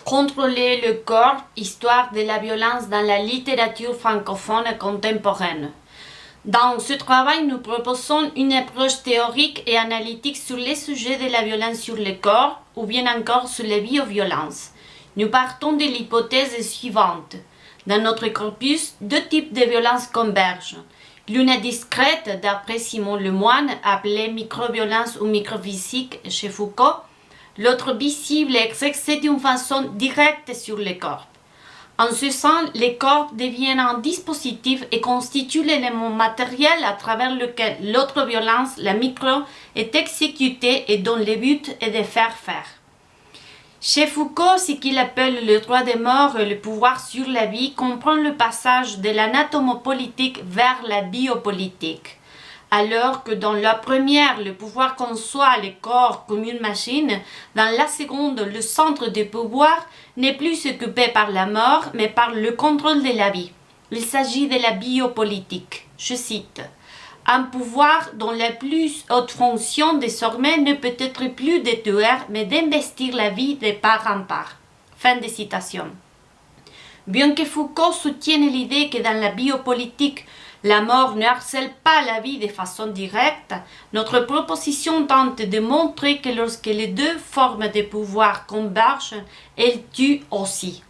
Contrôler le corps, histoire de la violence dans la littérature francophone contemporaine. Dans ce travail, nous proposons une approche théorique et analytique sur les sujets de la violence sur le corps ou bien encore sur les bioviolences. Nous partons de l'hypothèse suivante. Dans notre corpus, deux types de violences convergent. L'une est discrète, d'après Simon Lemoine, appelée microviolence ou microphysique chez Foucault. L'autre visible et exercée d'une façon directe sur le corps. En ce sens, le corps devient un dispositif et constitue l'élément matériel à travers lequel l'autre violence, la micro, est exécutée et dont le but est de faire faire. Chez Foucault, ce qu'il appelle le droit des morts et le pouvoir sur la vie comprend le passage de l'anatomopolitique vers la biopolitique. Alors que dans la première, le pouvoir conçoit le corps comme une machine, dans la seconde, le centre de pouvoir n'est plus occupé par la mort, mais par le contrôle de la vie. Il s'agit de la biopolitique. Je cite. « Un pouvoir dont la plus haute fonction désormais ne peut être plus de tuer, mais d'investir la vie de part en part. » Fin de citation. Bien que Foucault soutienne l'idée que dans la biopolitique, la mort ne harcèle pas la vie de façon directe, notre proposition tente de montrer que lorsque les deux formes de pouvoir convergent, elles tuent aussi.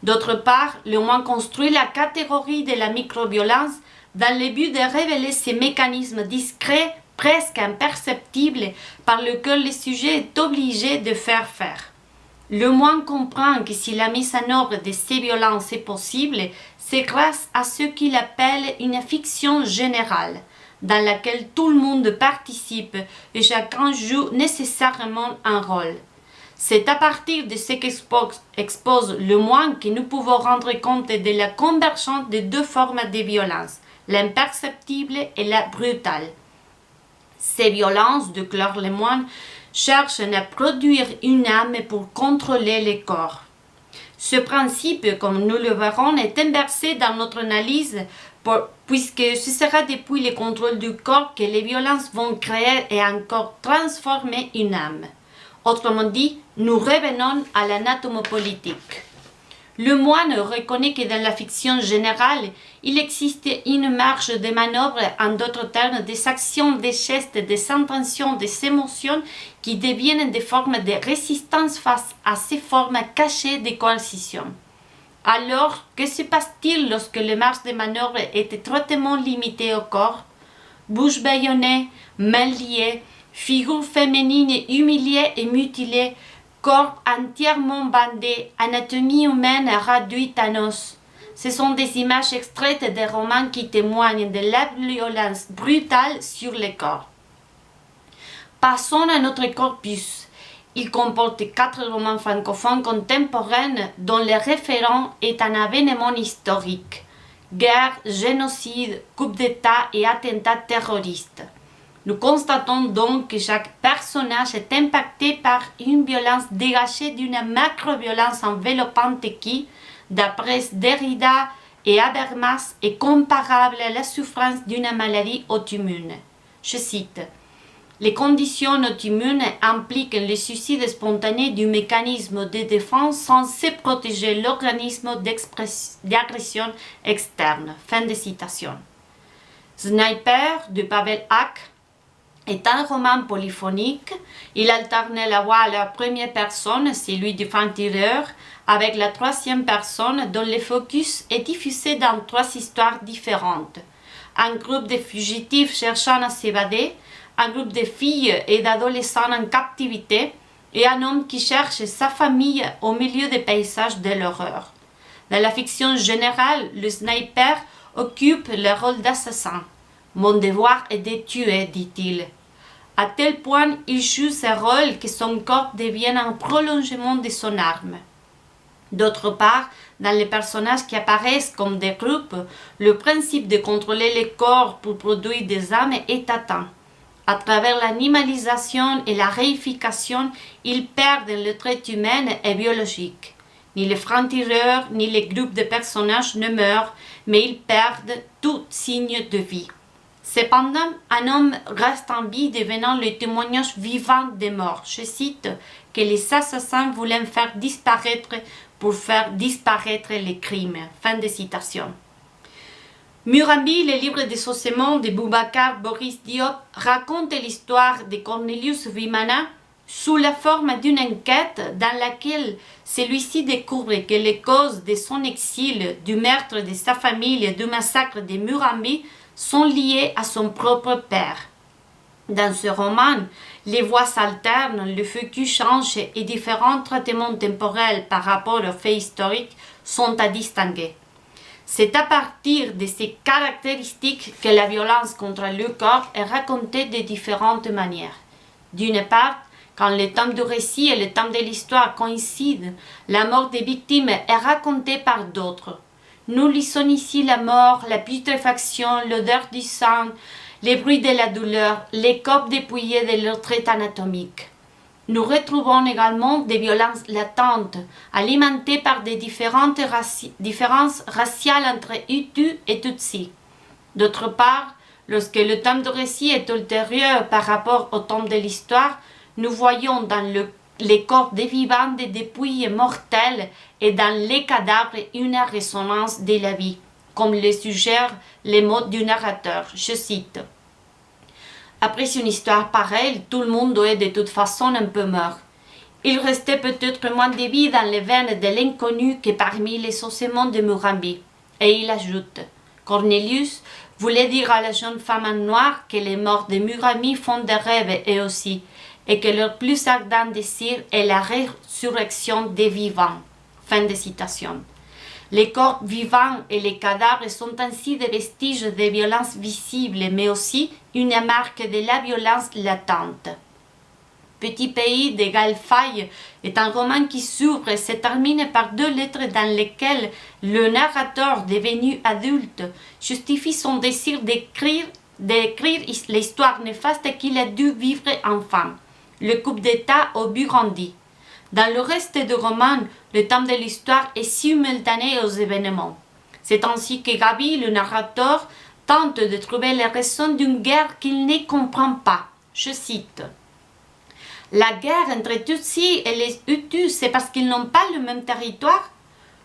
D'autre part, Lemoine construit la catégorie de la microviolence dans le but de révéler ces mécanismes discrets, presque imperceptibles, par lesquels le sujet est obligé de faire faire. Lemoine comprend que si la mise en œuvre de ces violences est possible, c'est grâce à ce qu'il appelle une fiction générale, dans laquelle tout le monde participe et chacun joue nécessairement un rôle. C'est à partir de ce qu'expose Lemoine que nous pouvons rendre compte de la convergence de deux formes de violence, l'imperceptible et la brutale. Ces violences, déclare Lemoine, cherchent à produire une âme pour contrôler le corps. Ce principe, comme nous le verrons, est inversé dans notre analyse puisque ce sera depuis le contrôle du corps que les violences vont créer et encore transformer une âme. Autrement dit, nous revenons à l'anatomopolitique. Lemoine reconnaît que dans la fiction générale, il existe une marge de manœuvre, en d'autres termes, des actions, des gestes, des intentions, des émotions qui deviennent des formes de résistance face à ces formes cachées de coercition. Alors, que se passe-t-il lorsque les marges de manœuvre est étroitement limitée au corps? Bouche bâillonnée, mains liées, figures féminines humiliées et mutilées, corps entièrement bandé, anatomie humaine réduite en os. Ce sont des images extraites des romans qui témoignent de la violence brutale sur le corps. Passons à notre corpus. Il comporte 4 romans francophones contemporains dont le référent est un événement historique. Guerre, génocide, coup d'État et attentats terroristes. Nous constatons donc que chaque personnage est impacté par une violence dégagée d'une macro-violence enveloppante qui, d'après Derrida et Habermas, est comparable à la souffrance d'une maladie auto-immune. Je cite. Les conditions auto-immunes impliquent le suicide spontané du mécanisme de défense censé protéger l'organisme d'agression externe. Fin de citation. Sniper de Pavel Hack est un roman polyphonique. Il alterne la voix à la première personne, celui du franc-tireur, avec la troisième personne dont le focus est diffusé dans 3 histoires différentes. Un groupe de fugitifs cherchant à s'évader, un groupe de filles et d'adolescents en captivité et un homme qui cherche sa famille au milieu des paysages de l'horreur. Dans la fiction générale, le sniper occupe le rôle d'assassin. « Mon devoir est de tuer », dit-il. À tel point il joue ce rôle que son corps devient un prolongement de son arme. D'autre part, dans les personnages qui apparaissent comme des groupes, le principe de contrôler le corps pour produire des âmes est atteint. À travers l'animalisation et la réification, ils perdent le trait humain et biologique. Ni les francs-tireurs ni les groupes de personnages ne meurent, mais ils perdent tout signe de vie. Cependant, un homme reste en vie, devenant le témoignage vivant des morts. Je cite que les assassins voulaient faire disparaître pour faire disparaître les crimes. Fin de citation. Murambi, le livre des ossements de Boubacar Boris Diop, raconte l'histoire de Cornelius Vimana sous la forme d'une enquête dans laquelle celui-ci découvre que les causes de son exil, du meurtre de sa famille et du massacre de Murambi sont liées à son propre père. Dans ce roman, les voix s'alternent, le focus change et différents traitements temporels par rapport aux faits historiques sont à distinguer. C'est à partir de ces caractéristiques que la violence contre le corps est racontée de différentes manières. D'une part, quand le temps du récit et le temps de l'histoire coïncident, la mort des victimes est racontée par d'autres. Nous lisons ici la mort, la putréfaction, l'odeur du sang, les bruits de la douleur, les corps dépouillés de leurs traits anatomiques. Nous retrouvons également des violences latentes, alimentées par des différences raciales entre Hutus et Tutsis. D'autre part, lorsque le temps de récit est ultérieur par rapport au temps de l'histoire, nous voyons dans les corps des vivants des dépouilles mortelles et dans les cadavres une résonance de la vie, comme le suggèrent les mots du narrateur. Je cite. Après une histoire pareille, tout le monde est de toute façon un peu mort. Il restait peut-être moins de vie dans les veines de l'inconnu que parmi les ossements de Murambi. Et il ajoute, Cornelius voulait dire à la jeune femme en noir que les morts de Murambi font des rêves eux aussi, et que leur plus ardent désir est la résurrection des vivants. Fin de citation. Les corps vivants et les cadavres sont ainsi des vestiges de violence visibles, mais aussi une marque de la violence latente. Petit pays d'égale faille est un roman qui s'ouvre et se termine par 2 lettres dans lesquelles le narrateur devenu adulte justifie son désir d'écrire l'histoire néfaste qu'il a dû vivre enfant, le coup d'État au Burundi. Dans le reste du roman, le temps de l'histoire est simultané aux événements. C'est ainsi que Gabi, le narrateur, tente de trouver les raisons d'une guerre qu'il ne comprend pas. Je cite. La guerre entre Tutsis et les Hutus, c'est parce qu'ils n'ont pas le même territoire?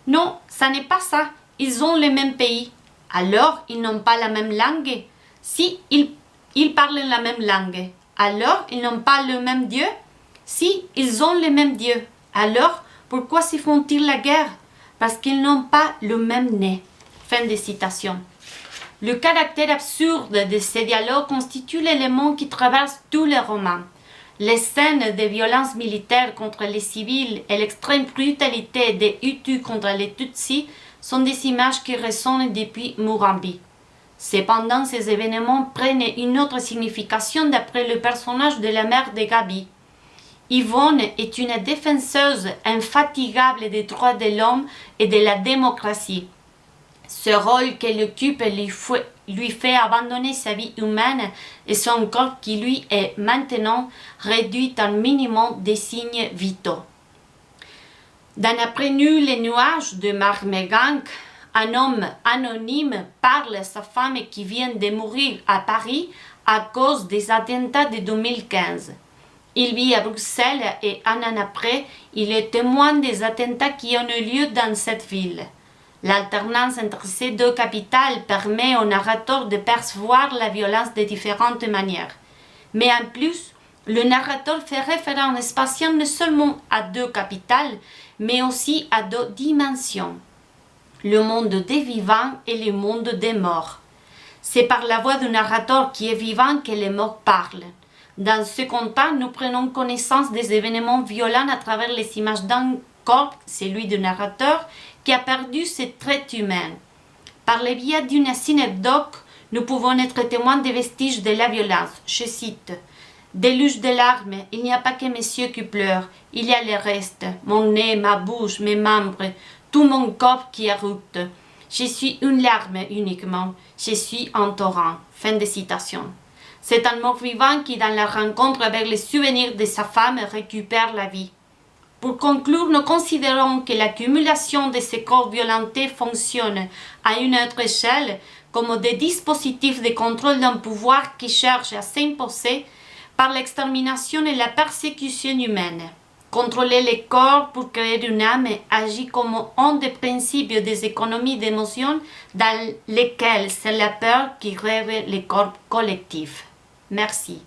Non, ça n'est pas ça. Ils ont le même pays. Alors, ils n'ont pas la même langue? Si, ils parlent la même langue. Alors, ils n'ont pas le même Dieu? Si, ils ont le même Dieu. Alors, pourquoi s'y font-ils la guerre? Parce qu'ils n'ont pas le même nez. Fin de citation. Le caractère absurde de ces dialogues constitue l'élément qui traverse tout le roman. Les scènes de violence militaire contre les civils et l'extrême brutalité des Hutus contre les Tutsis sont des images qui résonnent depuis Murambi. Cependant, ces événements prennent une autre signification d'après le personnage de la mère de Gabi. Yvonne est une défenseuse infatigable des droits de l'homme et de la démocratie. Ce rôle qu'elle occupe lui fait abandonner sa vie humaine et son corps qui lui est maintenant réduit à un minimum des signes vitaux. Dans Après nu les nuages de Marmegang, un homme anonyme parle à sa femme qui vient de mourir à Paris à cause des attentats de 2015. Il vit à Bruxelles et un an après, il est témoin des attentats qui ont eu lieu dans cette ville. L'alternance entre ces 2 capitales permet au narrateur de percevoir la violence de différentes manières. Mais en plus, le narrateur fait référence spatiale non seulement à 2 capitales, mais aussi à 2 dimensions. Le monde des vivants et le monde des morts. C'est par la voix du narrateur qui est vivant que les morts parlent. Dans ce contexte, nous prenons connaissance des événements violents à travers les images d'un corps, celui du narrateur, qui a perdu ses traits humains. Par le biais d'une synecdoque, nous pouvons être témoins des vestiges de la violence. Je cite. Déluge de larmes, il n'y a pas que mes yeux qui pleurent, il y a le reste, mon nez, ma bouche, mes membres, tout mon corps qui érupte. Je suis une larme uniquement, je suis un torrent. Fin de citation. C'est un mort vivant qui, dans la rencontre avec les souvenirs de sa femme, récupère la vie. Pour conclure, nous considérons que l'accumulation de ces corps violentés fonctionne à une autre échelle comme des dispositifs de contrôle d'un pouvoir qui cherche à s'imposer par l'extermination et la persécution humaine. Contrôler les corps pour créer une âme agit comme un des principes des économies d'émotion dans lesquelles c'est la peur qui rêve les corps collectifs. Merci.